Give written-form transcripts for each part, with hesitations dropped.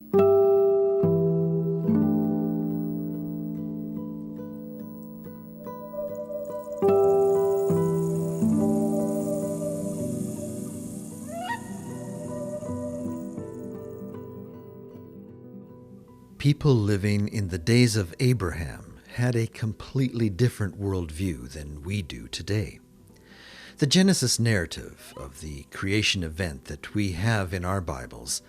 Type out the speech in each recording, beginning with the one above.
People living in the days of Abraham had a completely different worldview than we do today. The Genesis narrative of the creation event that we have in our Bibles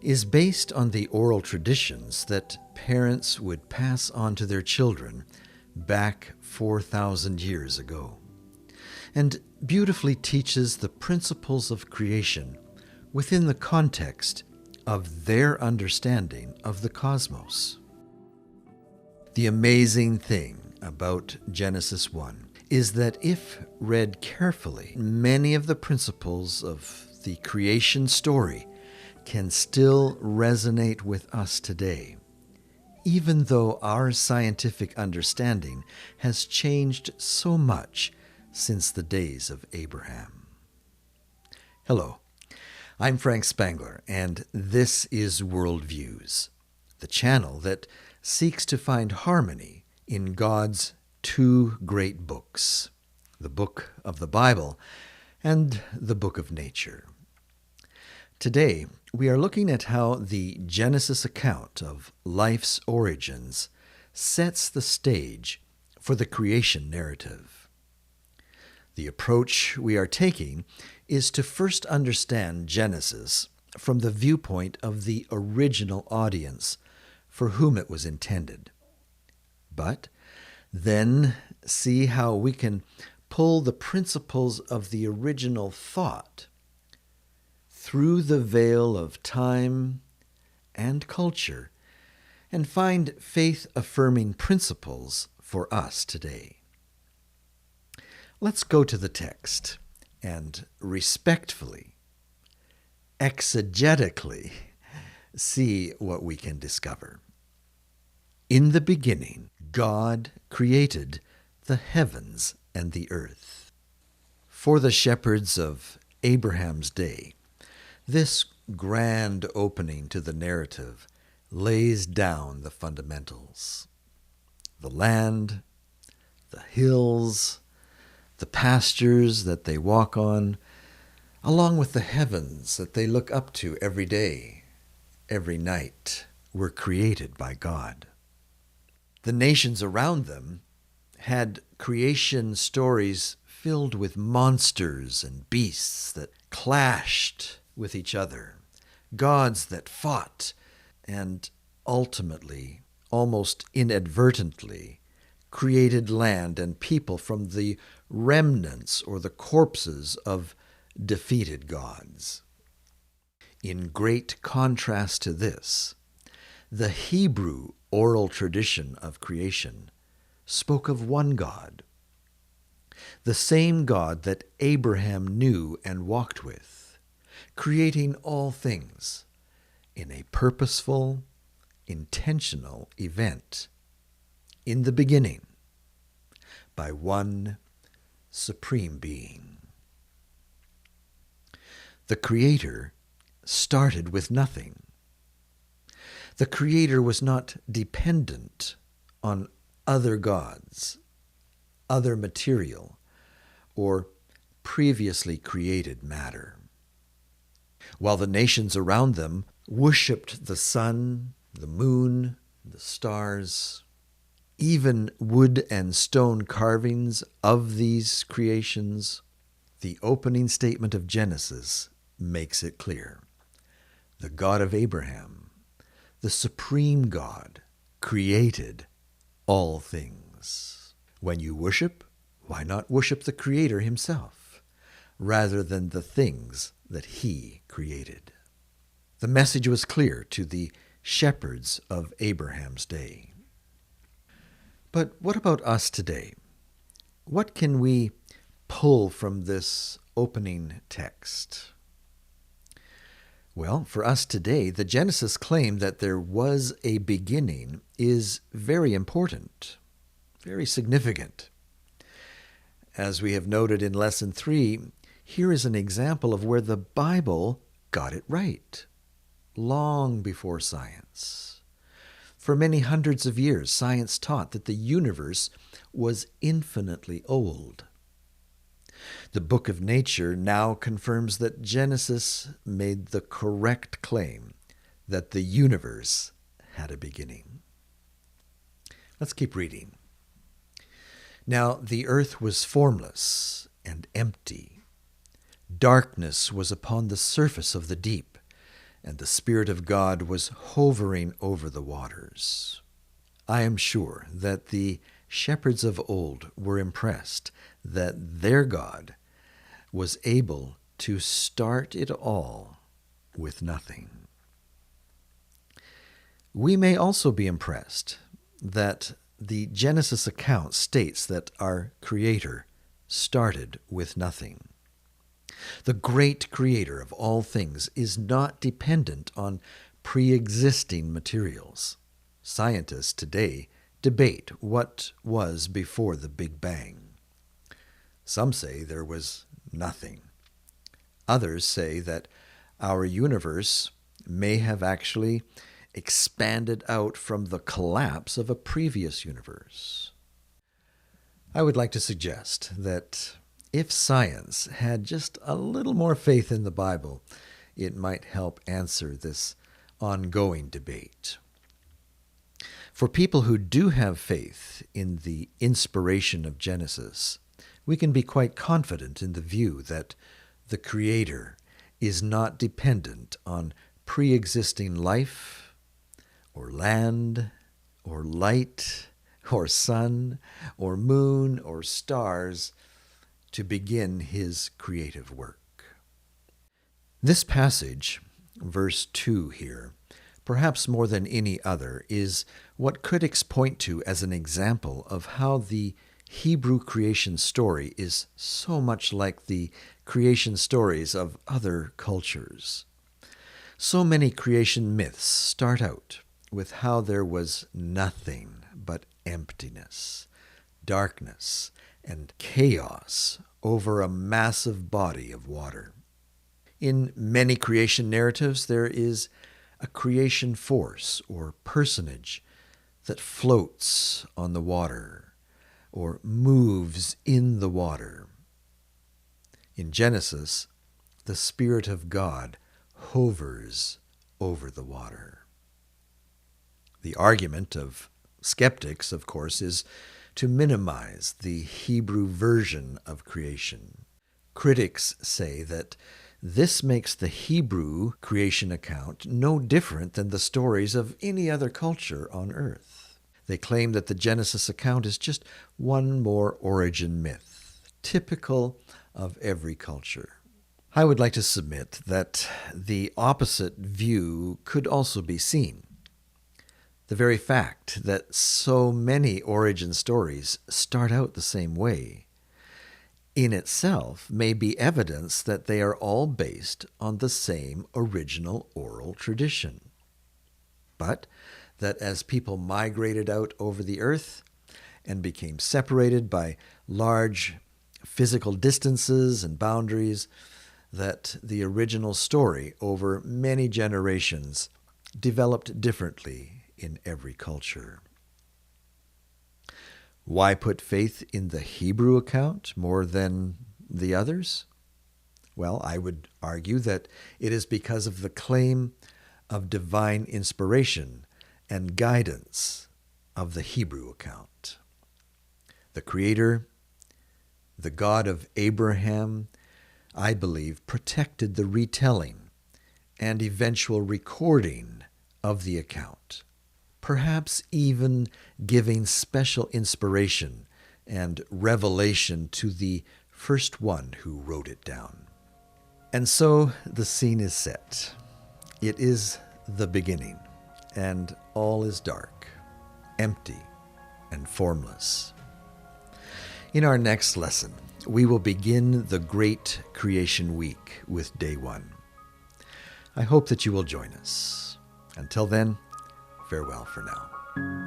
is based on the oral traditions that parents would pass on to their children back 4,000 years ago, and beautifully teaches the principles of creation within the context of their understanding of the cosmos. The amazing thing about Genesis 1 is that if read carefully, many of the principles of the creation story can still resonate with us today, even though our scientific understanding has changed so much since the days of Abraham. Hello. I'm Frank Spangler, and this is Worldviews, the channel that seeks to find harmony in God's two great books, the book of the Bible and the book of nature. Today, we are looking at how the Genesis account of life's origins sets the stage for the creation narrative. The approach we are taking is to first understand Genesis from the viewpoint of the original audience for whom it was intended, but then see how we can pull the principles of the original thought through the veil of time and culture and find faith-affirming principles for us today. Let's go to the text and respectfully, exegetically, see what we can discover. In the beginning, God created the heavens and the earth. For the shepherds of Abraham's day, this grand opening to the narrative lays down the fundamentals. The land, the hills, the pastures that they walk on, along with the heavens that they look up to every day, every night, were created by God. The nations around them had creation stories filled with monsters and beasts that clashed with each other, gods that fought, and ultimately, almost inadvertently, created land and people from the remnants or the corpses of defeated gods. In great contrast to this, the Hebrew oral tradition of creation spoke of one God, the same God that Abraham knew and walked with, creating all things in a purposeful, intentional event in the beginning by one supreme being. The Creator started with nothing. The Creator was not dependent on other gods, other material, or previously created matter. While the nations around them worshipped the sun, the moon, the stars, even wood and stone carvings of these creations, the opening statement of Genesis makes it clear. The God of Abraham, the supreme God, created all things. When you worship, why not worship the Creator himself, rather than the things that he created? The message was clear to the shepherds of Abraham's day. But what about us today? What can we pull from this opening text? Well, for us today, the Genesis claim that there was a beginning is very important, very significant. As we have noted in Lesson 3, here is an example of where the Bible got it right. long before science. For many hundreds of years, science taught that the universe was infinitely old. The book of nature now confirms that Genesis made the correct claim that the universe had a beginning. Let's keep reading. Now the earth was formless and empty. Darkness was upon the surface of the deep, and the Spirit of God was hovering over the waters. I am sure that the shepherds of old were impressed that their God was able to start it all with nothing. We may also be impressed that the Genesis account states that our Creator started with nothing. The great Creator of all things is not dependent on pre-existing materials. Scientists today debate what was before the Big Bang. Some say there was nothing. Others say that our universe may have actually expanded out from the collapse of a previous universe. I would like to suggest that if science had just a little more faith in the Bible, it might help answer this ongoing debate. For people who do have faith in the inspiration of Genesis, we can be quite confident in the view that the Creator is not dependent on pre-existing life, or land, or light, or sun, or moon, or stars to begin his creative work. This passage, verse 2 here, perhaps more than any other, is what critics point to as an example of how the Hebrew creation story is so much like the creation stories of other cultures. So many creation myths start out with how there was nothing but emptiness, darkness, and chaos over a massive body of water. In many creation narratives, there is a creation force or personage that floats on the water or moves in the water. In Genesis, the Spirit of God hovers over the water. The argument of skeptics, of course, is to minimize the Hebrew version of creation. Critics say that this makes the Hebrew creation account no different than the stories of any other culture on earth. They claim that the Genesis account is just one more origin myth, typical of every culture. I would like to submit that the opposite view could also be seen. The very fact that so many origin stories start out the same way in itself may be evidence that they are all based on the same original oral tradition. But that as people migrated out over the earth and became separated by large physical distances and boundaries, that the original story over many generations developed differently in every culture. Why put faith in the Hebrew account more than the others? Well, I would argue that it is because of the claim of divine inspiration and guidance of the Hebrew account. The Creator, the God of Abraham, I believe, protected the retelling and eventual recording of the account, perhaps even giving special inspiration and revelation to the first one who wrote it down. And so the scene is set. It is the beginning, and all is dark, empty, and formless. In our next lesson, we will begin the Great Creation Week with Day 1. I hope that you will join us. Until then, farewell for now.